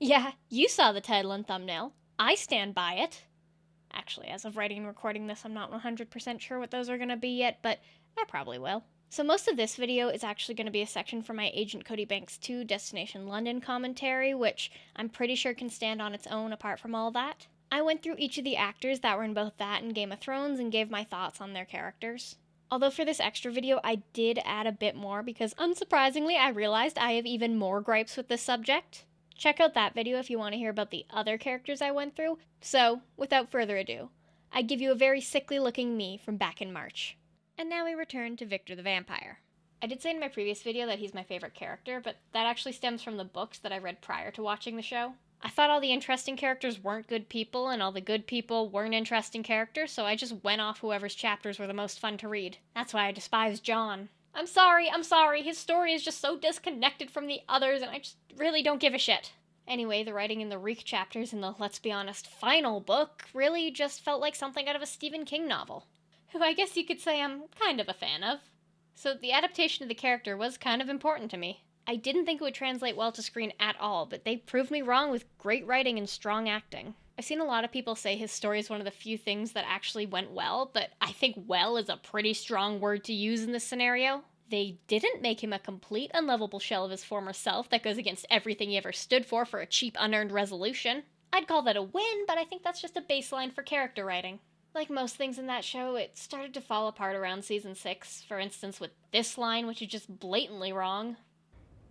Yeah, you saw the title and thumbnail. I stand by it. Actually, as of writing and recording this, I'm not 100% sure what those are going to be yet, but I probably will. So most of this video is actually going to be a section from my Agent Cody Banks 2 Destination London commentary, which I'm pretty sure can stand on its own apart from all that. I went through each of the actors that were in both that and Game of Thrones and gave my thoughts on their characters. Although for this extra video, I did add a bit more because, unsurprisingly, I realized I have even more gripes with this subject. Check out that video if you want to hear about the other characters I went through. So, without further ado, I give you a very sickly-looking me from back in March. And now we return to Victor the Vampire. I did say in my previous video that he's my favorite character, but that actually stems from the books that I read prior to watching the show. I thought all the interesting characters weren't good people, and all the good people weren't interesting characters, so I just went off whoever's chapters were the most fun to read. That's why I despise Jon. I'm sorry, his story is just so disconnected from the others, and I just really don't give a shit. Anyway, the writing in the Reek chapters in the, let's be honest, final book really just felt like something out of a Stephen King novel, who I guess you could say I'm kind of a fan of. So the adaptation of the character was kind of important to me. I didn't think it would translate well to screen at all, but they proved me wrong with great writing and strong acting. I've seen a lot of people say his story is one of the few things that actually went well, but I think well is a pretty strong word to use in this scenario. They didn't make him a complete unlovable shell of his former self that goes against everything he ever stood for a cheap unearned resolution. I'd call that a win, but I think that's just a baseline for character writing. Like most things in that show, it started to fall apart around season 6, for instance with this line, which is just blatantly wrong.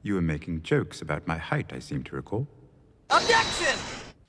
You were making jokes about my height, I seem to recall. Objection!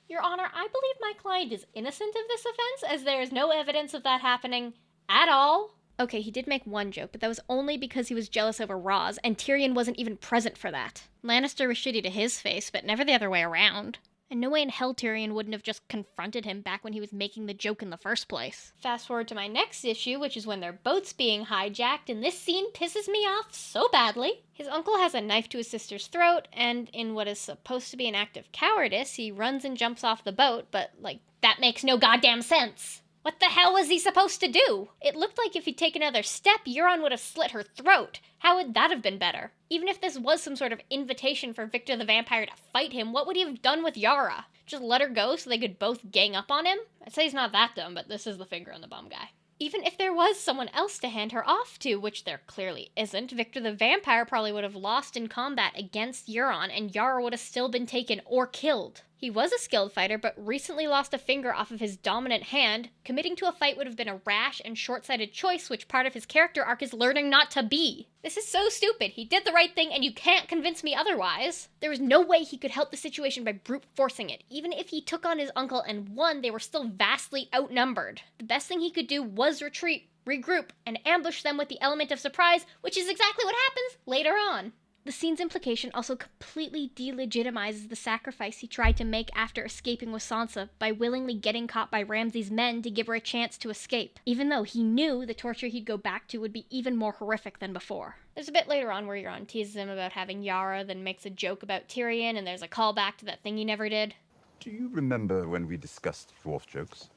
Your Honor, I believe my client is innocent of this offense, as there is no evidence of that happening at all. Okay, he did make one joke, but that was only because he was jealous over Roz, and Tyrion wasn't even present for that. Lannister was shitty to his face, but never the other way around. And no way in hell Tyrion wouldn't have just confronted him back when he was making the joke in the first place. Fast forward to my next issue, which is when their boat's being hijacked, and this scene pisses me off so badly. His uncle has a knife to his sister's throat, and in what is supposed to be an act of cowardice, he runs and jumps off the boat, but, that makes no goddamn sense. What the hell was he supposed to do? It looked like if he'd taken another step, Euron would have slit her throat. How would that have been better? Even if this was some sort of invitation for Victor the Vampire to fight him, what would he have done with Yara? Just let her go so they could both gang up on him? I'd say he's not that dumb, but this is the finger on the bum guy. Even if there was someone else to hand her off to, which there clearly isn't, Victor the Vampire probably would have lost in combat against Euron, and Yara would have still been taken or killed. He was a skilled fighter, but recently lost a finger off of his dominant hand. Committing to a fight would have been a rash and short-sighted choice, which part of his character arc is learning not to be. This is so stupid. He did the right thing, and you can't convince me otherwise. There was no way he could help the situation by brute forcing it. Even if he took on his uncle and won, they were still vastly outnumbered. The best thing he could do was retreat, regroup, and ambush them with the element of surprise, which is exactly what happens later on. The scene's implication also completely delegitimizes the sacrifice he tried to make after escaping with Sansa by willingly getting caught by Ramsay's men to give her a chance to escape, even though he knew the torture he'd go back to would be even more horrific than before. There's a bit later on where Euron teases him about having Yara, then makes a joke about Tyrion, and there's a callback to that thing he never did. Do you remember when we discussed dwarf jokes?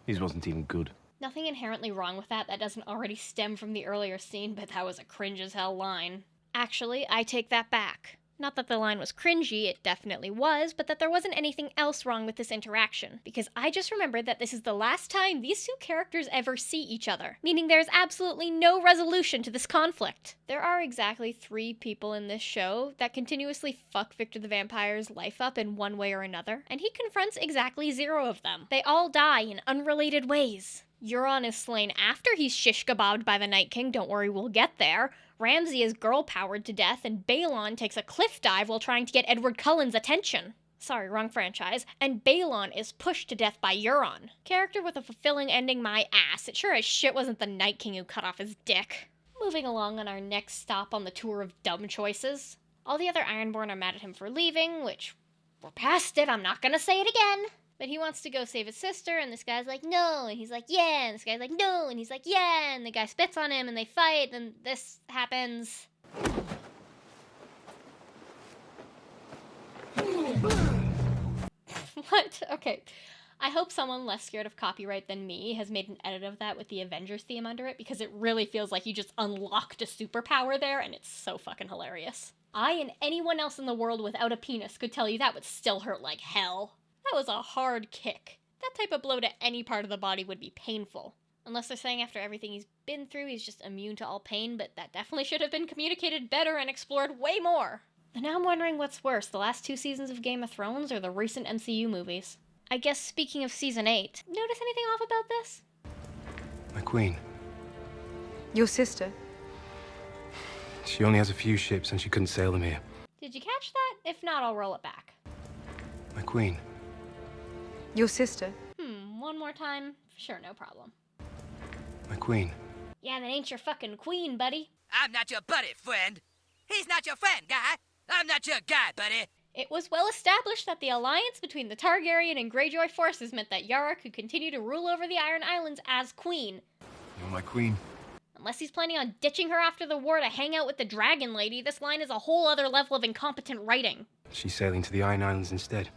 His wasn't even good. Nothing inherently wrong with that doesn't already stem from the earlier scene, but that was a cringe-as-hell line. Actually, I take that back. Not that the line was cringy, it definitely was, but that there wasn't anything else wrong with this interaction, because I just remembered that this is the last time these two characters ever see each other, meaning there's absolutely no resolution to this conflict. There are exactly 3 people in this show that continuously fuck Victor the Vampire's life up in one way or another, and he confronts exactly 0 of them. They all die in unrelated ways. Euron is slain after he's shish-kebabbed by the Night King, don't worry, we'll get there. Ramsay is girl-powered to death, and Balon takes a cliff dive while trying to get Edward Cullen's attention. Sorry, wrong franchise. And Balon is pushed to death by Euron. Character with a fulfilling ending, my ass. It sure as shit wasn't the Night King who cut off his dick. Moving along on our next stop on the tour of dumb choices. All the other Ironborn are mad at him for leaving, which, we're past it, I'm not gonna say it again. But he wants to go save his sister, and this guy's like, no, and he's like, yeah, and this guy's like, no, and he's like, yeah, and the guy spits on him, and they fight, and this happens. What? Okay. I hope someone less scared of copyright than me has made an edit of that with the Avengers theme under it, because it really feels like you just unlocked a superpower there, and it's so fucking hilarious. I and anyone else in the world without a penis could tell you that would still hurt like hell. That was a hard kick. That type of blow to any part of the body would be painful. Unless they're saying after everything he's been through, he's just immune to all pain, but that definitely should have been communicated better and explored way more. But now I'm wondering what's worse, the last 2 seasons of Game of Thrones or the recent MCU movies? I guess speaking of season 8, notice anything off about this? My queen. Your sister? She only has a few ships and she couldn't sail them here. Did you catch that? If not, I'll roll it back. My queen. Your sister? One more time? Sure, no problem. My queen. Yeah, that ain't your fucking queen, buddy. I'm not your buddy, friend. He's not your friend, guy. I'm not your guy, buddy. It was well established that the alliance between the Targaryen and Greyjoy forces meant that Yara could continue to rule over the Iron Islands as queen. You're my queen. Unless he's planning on ditching her after the war to hang out with the Dragon Lady, this line is a whole other level of incompetent writing. She's sailing to the Iron Islands instead.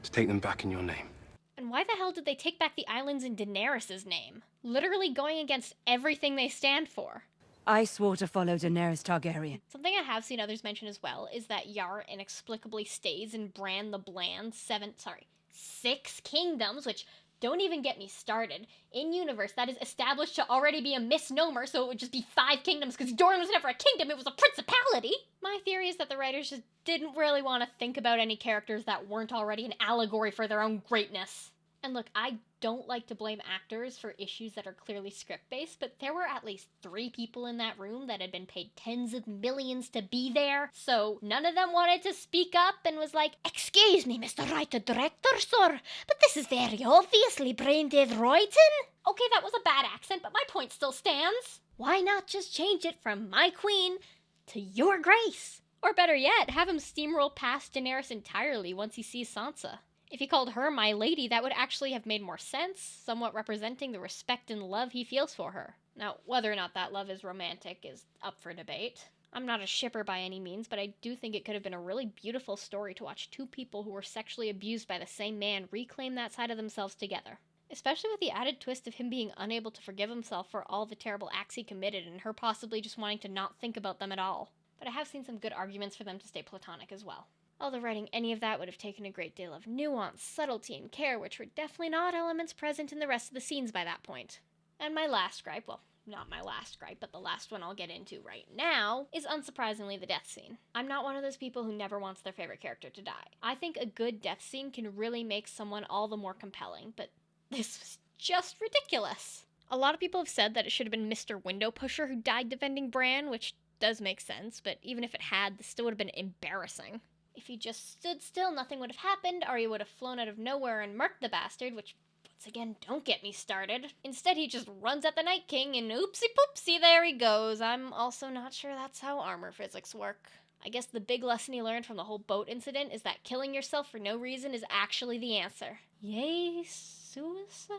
To take them back in your name. And why the hell did they take back the islands in Daenerys' name? Literally going against everything they stand for. I swore to follow Daenerys Targaryen. Something I have seen others mention as well is that Yara inexplicably stays in Bran the Bland's 6 kingdoms, which don't even get me started. In universe, that is established to already be a misnomer, so it would just be 5 kingdoms, because Dorne was never a kingdom, it was a principality! My theory is that the writers just didn't really want to think about any characters that weren't already an allegory for their own greatness. And look, I don't like to blame actors for issues that are clearly script-based, but there were at least 3 people in that room that had been paid tens of millions to be there, so none of them wanted to speak up and was like, "Excuse me, Mr. Writer-Director, sir, but this is very obviously brain-dead writing." Okay, that was a bad accent, but my point still stands. Why not just change it from "My Queen" to "Your Grace"? Or better yet, have him steamroll past Daenerys entirely once he sees Sansa. If he called her "my lady," that would actually have made more sense, somewhat representing the respect and love he feels for her. Now, whether or not that love is romantic is up for debate. I'm not a shipper by any means, but I do think it could have been a really beautiful story to watch 2 people who were sexually abused by the same man reclaim that side of themselves together. Especially with the added twist of him being unable to forgive himself for all the terrible acts he committed and her possibly just wanting to not think about them at all. But I have seen some good arguments for them to stay platonic as well. Although writing any of that would have taken a great deal of nuance, subtlety, and care, which were definitely not elements present in the rest of the scenes by that point. And my last gripe, well, not my last gripe, but the last one I'll get into right now, is unsurprisingly the death scene. I'm not one of those people who never wants their favorite character to die. I think a good death scene can really make someone all the more compelling, but this was just ridiculous. A lot of people have said that it should have been Mr. Window Pusher who died defending Bran, which does make sense, but even if it had, this still would have been embarrassing. If he just stood still, nothing would have happened, or he would have flown out of nowhere and murked the bastard, which, once again, don't get me started. Instead, he just runs at the Night King, and oopsie-poopsie, there he goes. I'm also not sure that's how armor physics work. I guess the big lesson he learned from the whole boat incident is that killing yourself for no reason is actually the answer. Yay, suicide?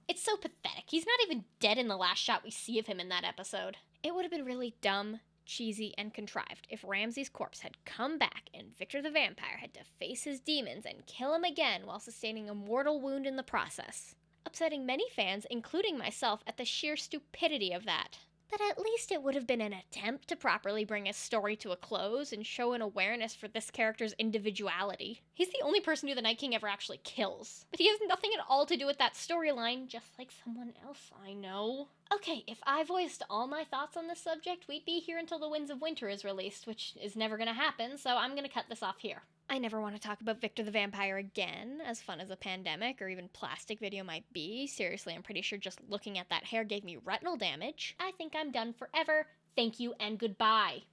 It's so pathetic. He's not even dead in the last shot we see of him in that episode. It would have been really dumb, cheesy, and contrived if Ramsay's corpse had come back and Victor the Vampire had to face his demons and kill him again while sustaining a mortal wound in the process, upsetting many fans, including myself, at the sheer stupidity of that. But at least it would have been an attempt to properly bring his story to a close and show an awareness for this character's individuality. He's the only person who the Night King ever actually kills, but he has nothing at all to do with that storyline, just like someone else I know. Okay, if I voiced all my thoughts on this subject, we'd be here until The Winds of Winter is released, which is never gonna happen, so I'm gonna cut this off here. I never want to talk about Victor the Vampire again, as fun as a pandemic or even plastic video might be. Seriously, I'm pretty sure just looking at that hair gave me retinal damage. I think I'm done forever. Thank you and goodbye.